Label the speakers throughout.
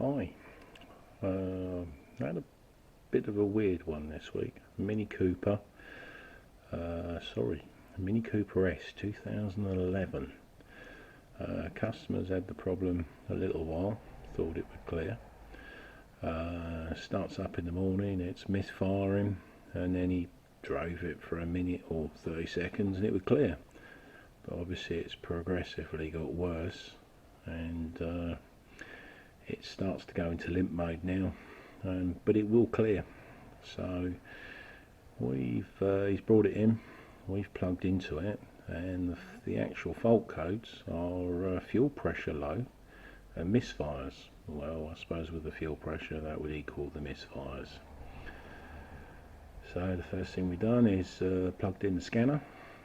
Speaker 1: Hi, I had a bit of a weird one this week. Mini Cooper, Mini Cooper S 2011. Customers had the problem a little while, thought it would clear. Starts up in the morning, it's misfiring, and then he drove it for a minute or 30 seconds and it would clear. But obviously it's progressively got worse, and it starts to go into limp mode now, but it will clear. So he's brought it in, we've plugged into it, and the actual fault codes are fuel pressure low and misfires. Well, I suppose with the fuel pressure that would equal the misfires. So the first thing we've done is plugged in the scanner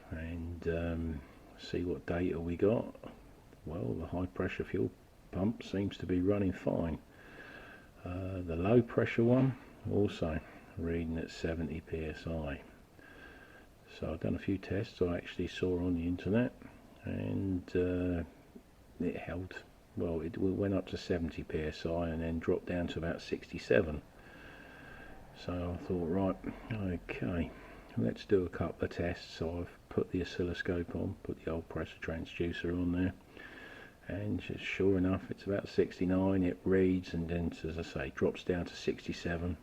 Speaker 1: and see what data we got. Well, the high pressure fuel pump seems to be running fine. The low pressure one also reading at 70 psi. So I've done a few tests I actually saw on the internet, and it held. Well, it went up to 70 psi and then dropped down to about 67. So I thought, right, okay, let's do a couple of tests. So I've put the oscilloscope on, put the old pressure transducer on there, and just sure enough, it's about 69. It reads, and then, as I say, drops down to 67.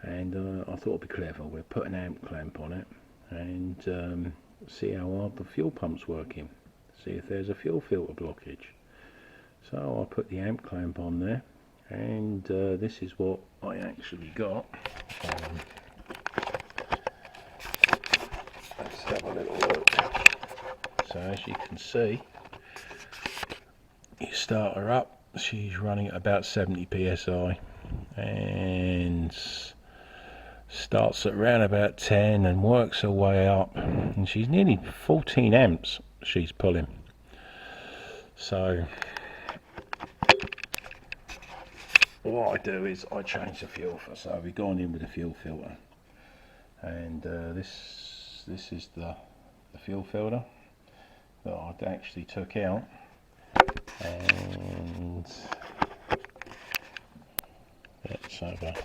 Speaker 1: And I thought it'd be clever. We'll put an amp clamp on it and see how hard the fuel pump's working. See if there's a fuel filter blockage. So I put the amp clamp on there, and this is what I actually got. Let's have a little look. So as you can see, you start her up, she's running at about 70 psi, and starts at around about 10 and works her way up, and she's nearly 14 amps she's pulling. So what I do is I change the fuel filter. So we've gone in with the fuel filter, and this is the fuel filter that I actually took out, and let's have a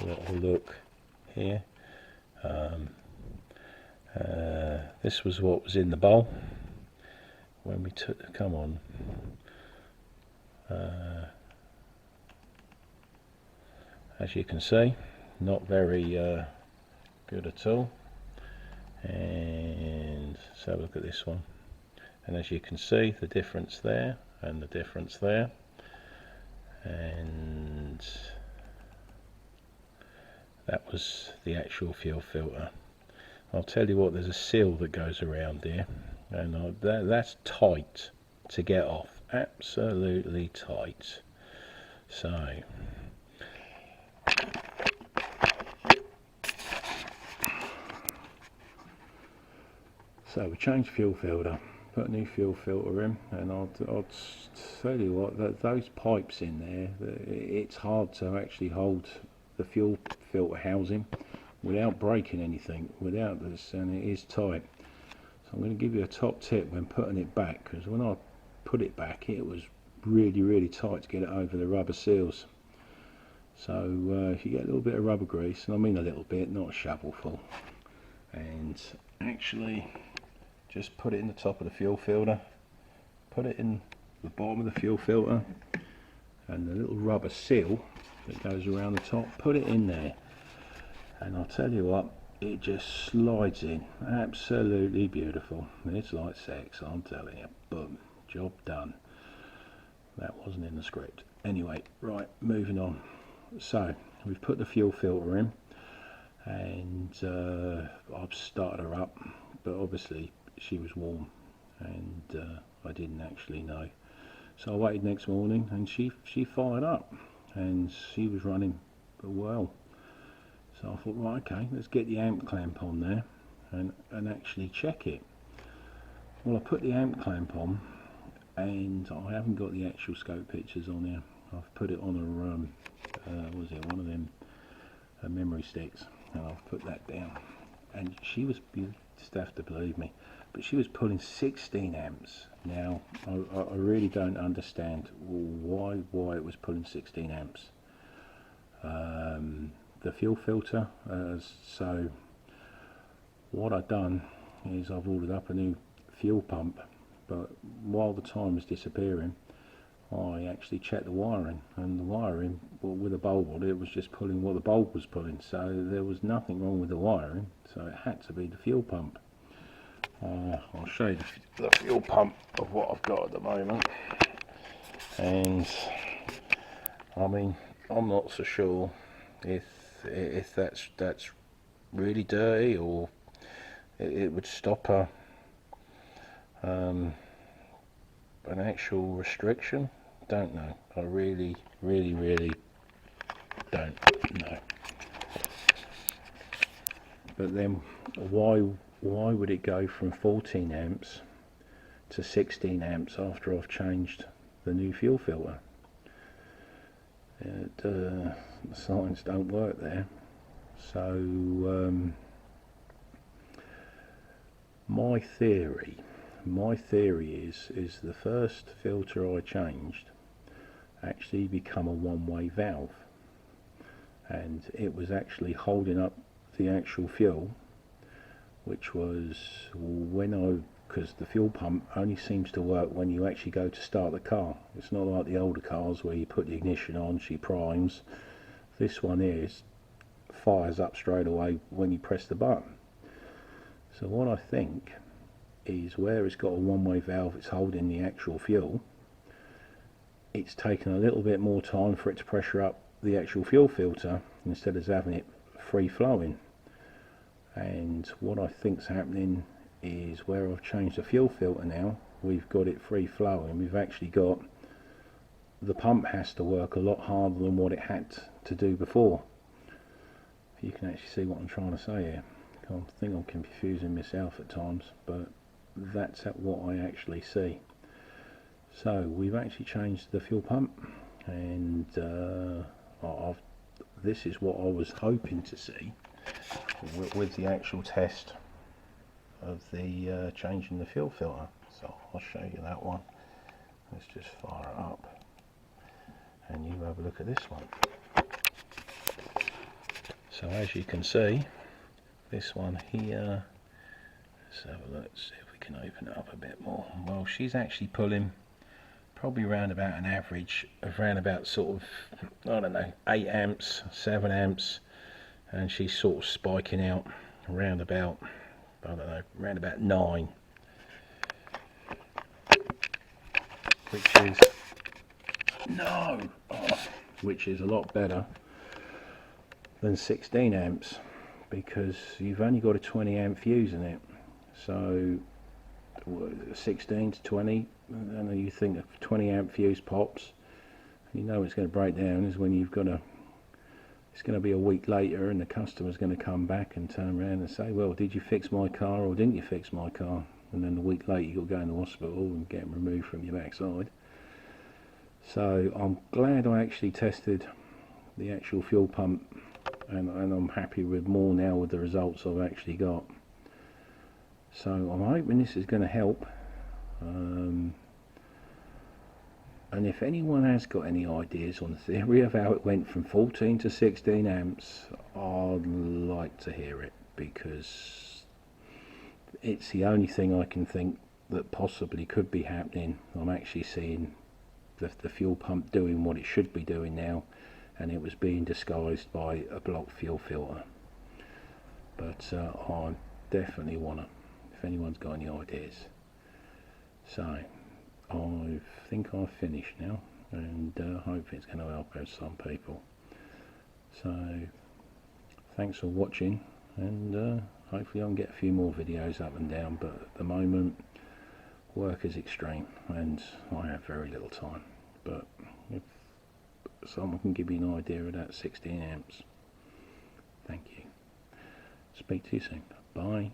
Speaker 1: little look here. This was what was in the bowl when we took, come on, as you can see, not very good at all. And so look at this one, and as you can see, the difference there and the difference there, and that was the actual fuel filter. I'll tell you what, there's a seal that goes around here, and that's tight to get off, absolutely tight. So we changed fuel filter, put a new fuel filter in, and I'll tell you what, those pipes in there, it's hard to actually hold the fuel filter housing without breaking anything, without this, and it is tight. So I'm going to give you a top tip when putting it back, because when I put it back it was really tight to get it over the rubber seals. So if you get a little bit of rubber grease, and I mean a little bit, not a shovelful, and actually just put it in the top of the fuel filter, put it in the bottom of the fuel filter, and the little rubber seal that goes around the top, put it in there, and I'll tell you what, it just slides in, absolutely beautiful. It's like sex, I'm telling you. Boom, job done. That wasn't in the script. Anyway, right, moving on. So we've put the fuel filter in, and I've started her up, but obviously she was warm, and I didn't actually know. So I waited next morning, and she fired up, and she was running well. So I thought, right, okay, let's get the amp clamp on there and actually check it. Well, I put the amp clamp on, and I haven't got the actual scope pictures on here. I've put it on a what was it, one of them memory sticks, and I've put that down. and she was, you just have to believe me, but she was pulling 16 amps. Now I really don't understand why it was pulling 16 amps. The fuel filter, so what I've done is I've ordered up a new fuel pump, but while the time was disappearing I actually checked the wiring, and the wiring, well, with a bulb on it was just pulling what the bulb was pulling, so there was nothing wrong with the wiring, so it had to be the fuel pump. I'll show you the fuel pump of what I've got at the moment, and I mean, I'm not so sure if that's really dirty, or it would stop an actual restriction. Don't know. I really don't know. But then why would it go from 14 amps to 16 amps after I've changed the new fuel filter? The signs don't work there. So my theory is the first filter I changed actually become a one-way valve, and it was actually holding up the actual fuel, which was because the fuel pump only seems to work when you actually go to start the car. It's not like the older cars where you put the ignition on, she primes. This one fires up straight away when you press the button. So what I think is, where it's got a one-way valve, it's holding the actual fuel, it's taken a little bit more time for it to pressure up the actual fuel filter instead of having it free flowing. And what I think's happening is, where I've changed the fuel filter now, we've got it free flowing. We've actually got, the pump has to work a lot harder than what it had to do before. You can actually see what I'm trying to say here. I think I'm confusing myself at times, but that's what I actually see. So we've actually changed the fuel pump, and this is what I was hoping to see with the actual test of the changing the fuel filter. So I'll show you that one. Let's just fire it up and you have a look at this one. So as you can see, this one here, let's have a look, see if we can open it up a bit more. Well, she's actually pulling probably around about an average of around about sort of, I don't know, 8 amps, 7 amps, and she's sort of spiking out around about, I don't know, around about 9, which is a lot better than 16 amps, because you've only got a 20 amp fuse in it. So 16 to 20, I know you think a 20 amp fuse pops, you know it's going to break down is when you've got it's going to be a week later and the customer's going to come back and turn around and say, well, did you fix my car or didn't you fix my car? And then a week later you've got to go in the hospital and get them removed from your backside. So I'm glad I actually tested the actual fuel pump, and I'm happy with more now with the results I've actually got. So I'm hoping this is going to help, and if anyone has got any ideas on the theory of how it went from 14 to 16 amps, I'd like to hear it, because it's the only thing I can think that possibly could be happening. I'm actually seeing the fuel pump doing what it should be doing now, and it was being disguised by a blocked fuel filter. But I definitely want to, if anyone's got any ideas. So I think I've finished now, and hopefully it's going to help out some people. So thanks for watching, and hopefully I can get a few more videos up and down, but at the moment work is extreme and I have very little time. But if someone can give me an idea of that 16 amps, thank you. Speak to you soon. Bye.